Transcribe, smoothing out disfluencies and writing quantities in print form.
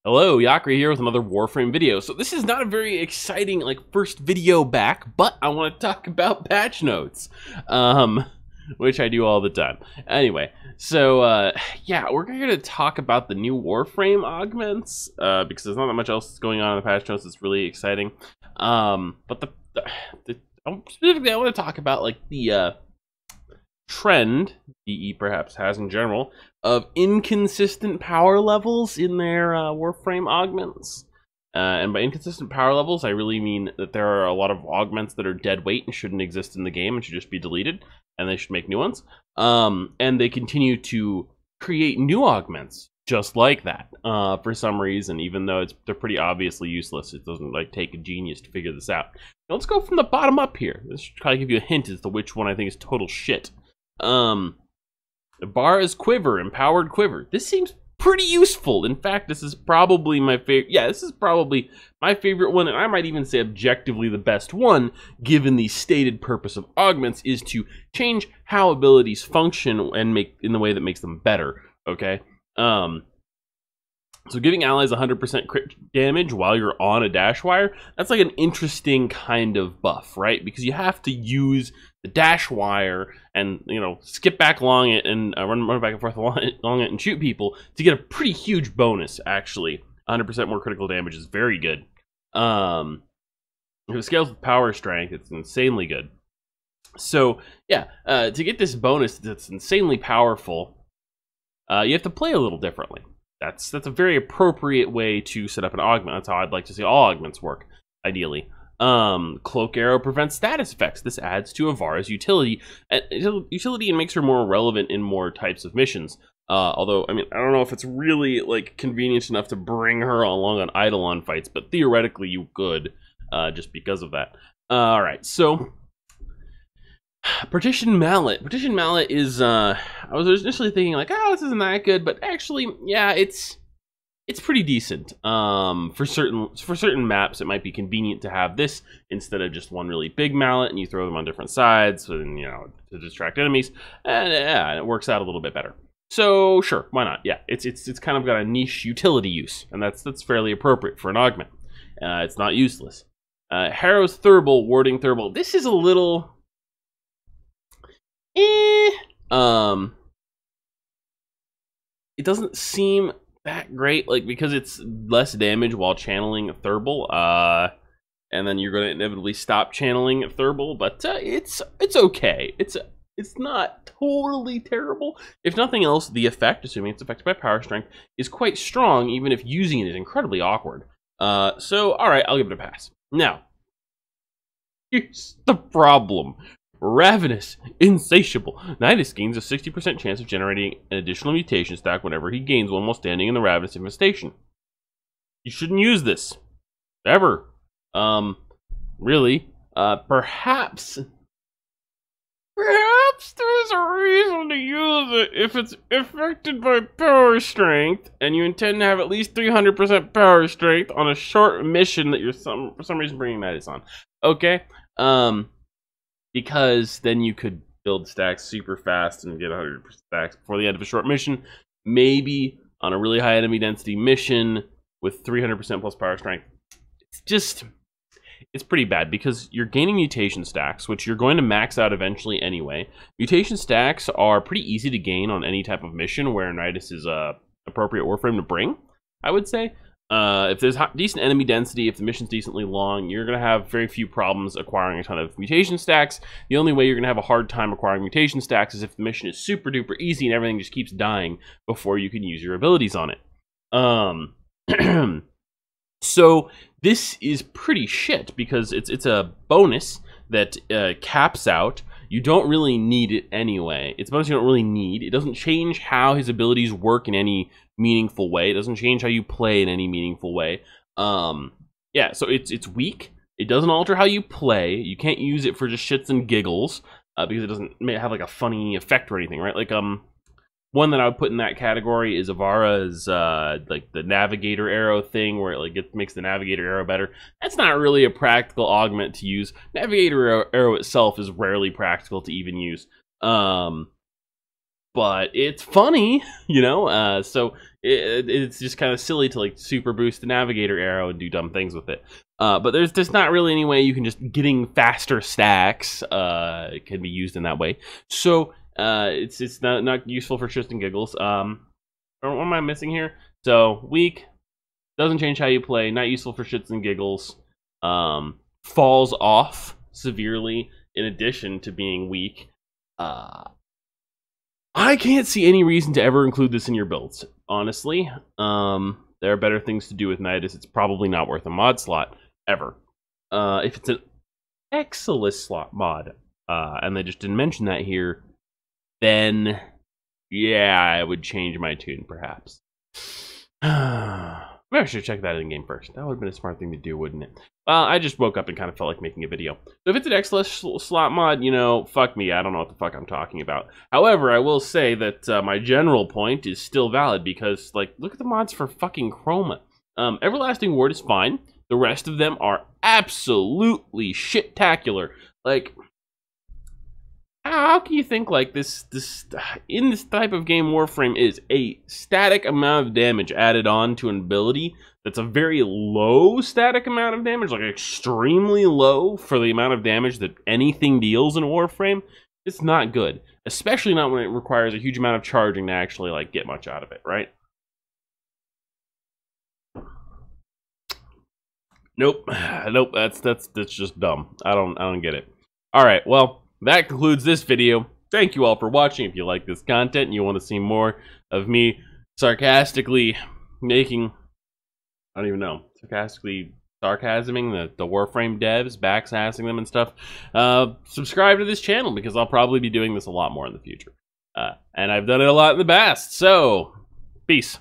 Hello, Yakri here with another Warframe video. So this is not a very exciting first video back, but I want to talk about patch notes, which I do all the time. Anyway, so yeah, we're going to talk about the new Warframe augments because there's not that much else going on in the patch notes that's really exciting. But specifically, I want to talk about the trend DE perhaps has in general of inconsistent power levels in their Warframe augments. And by inconsistent power levels, I really mean that there are a lot of augments that are dead weight and shouldn't exist in the game and should just be deleted, and they should make new ones. And they continue to create new augments just like that for some reason, even though they're pretty obviously useless. It doesn't take a genius to figure this out. Now, let's go from the bottom up here. This should kind of give you a hint as to which one I think is total shit. Barra's Quiver, Empowered Quiver. This seems pretty useful. In fact, this is probably my favorite. Yeah, this is probably my favorite one, and I might even say objectively the best one, given the stated purpose of augments is to change how abilities function and make in the way that makes them better. Okay. So giving allies 100% crit damage while you're on a dash wire, that's like an interesting kind of buff, right? Because you have to use the dash wire and, skip back along it and run back and forth along it and shoot people to get a pretty huge bonus, actually. 100% more critical damage is very good. If it scales with power strength, it's insanely good. So, yeah, to get this bonus that's insanely powerful, you have to play a little differently. That's a very appropriate way to set up an augment. That's how I'd like to see all augments work, ideally. Cloak Arrow prevents status effects. This adds to Avara's utility and makes her more relevant in more types of missions. Although, I don't know if it's really convenient enough to bring her along on Eidolon fights, but theoretically you could, just because of that. All right, so Partition Mallet. Partition Mallet is, I was initially thinking oh, this isn't that good, but actually, yeah, it's pretty decent. For certain maps, it might be convenient to have this instead of just one really big mallet, and you throw them on different sides, and to distract enemies, and yeah, it works out a little bit better. So sure, why not? Yeah, it's kind of got a niche utility use, and that's fairly appropriate for an augment. It's not useless. Harrow's Thurible, Warding Thurible. This is a little. It doesn't seem that great, because it's less damage while channeling Thurible, and then you're going to inevitably stop channeling Thurible, but it's okay. It's not totally terrible. If nothing else, the effect, assuming it's affected by power strength, is quite strong, even if using it is incredibly awkward. So, alright, I'll give it a pass. Now, here's the problem. Ravenous, Insatiable. Nidus gains a 60% chance of generating an additional mutation stack whenever he gains one while standing in the Ravenous infestation. You shouldn't use this. Ever. Really. Perhaps there's a reason to use it if it's affected by power strength and you intend to have at least 300% power strength on a short mission that you're for some reason bringing Nidus on. Okay. Because then you could build stacks super fast and get 100% stacks before the end of a short mission. Maybe on a really high enemy density mission with 300% plus power strength. It's pretty bad because you're gaining mutation stacks, which you're going to max out eventually anyway. Mutation stacks are pretty easy to gain on any type of mission where Nidus is a appropriate Warframe to bring, I would say. If there's decent enemy density, if the mission's decently long, you're going to have very few problems acquiring a ton of mutation stacks. The only way you're going to have a hard time acquiring mutation stacks is if the mission is super duper easy and everything just keeps dying before you can use your abilities on it. So this is pretty shit because it's a bonus that caps out. You don't really need it anyway. It's a bonus you don't really need. It doesn't change how his abilities work in any meaningful way. It doesn't change how you play in any meaningful way. Yeah, so it's weak. It doesn't alter how you play. You can't use it for just shits and giggles because it doesn't have a funny effect or anything, right? One that I would put in that category is Avara's the navigator arrow thing, where it makes the navigator arrow better. That's not really a practical augment to use. Navigator arrow itself is rarely practical to even use. but it's funny, you know. So it's just kind of silly to like super boost the navigator arrow and do dumb things with it. But there's just not really any way you can just getting faster stacks can be used in that way. So it's not useful for shits and giggles. What am I missing here? So weak, doesn't change how you play, not useful for shits and giggles. Falls off severely in addition to being weak. I can't see any reason to ever include this in your builds, honestly. There are better things to do with Nidus. It's probably not worth a mod slot, ever. If it's an Exilis slot mod, and they just didn't mention that here, then, yeah, I would change my tune, perhaps. Maybe I should check that in game first. That would have been a smart thing to do, wouldn't it? I just woke up and kind of felt like making a video. So if it's an Exilis slot mod, you know, fuck me. I don't know what the fuck I'm talking about. However, I will say that my general point is still valid because, like, look at the mods for fucking Chroma. Everlasting Ward is fine. The rest of them are absolutely shit-tacular. Like, how can you think like this in this type of game Warframe is a static amount of damage added on to an ability that's a very low static amount of damage, like extremely low for the amount of damage that anything deals in Warframe? It's not good, especially not when it requires a huge amount of charging to actually like get much out of it, right? Nope. That's just dumb. I don't get it. All right, well, that concludes this video. Thank you all for watching. If you like this content and you want to see more of me sarcastically making, I don't even know, sarcasming the Warframe devs, backsassing them and stuff, subscribe to this channel because I'll probably be doing this a lot more in the future. And I've done it a lot in the past, so peace.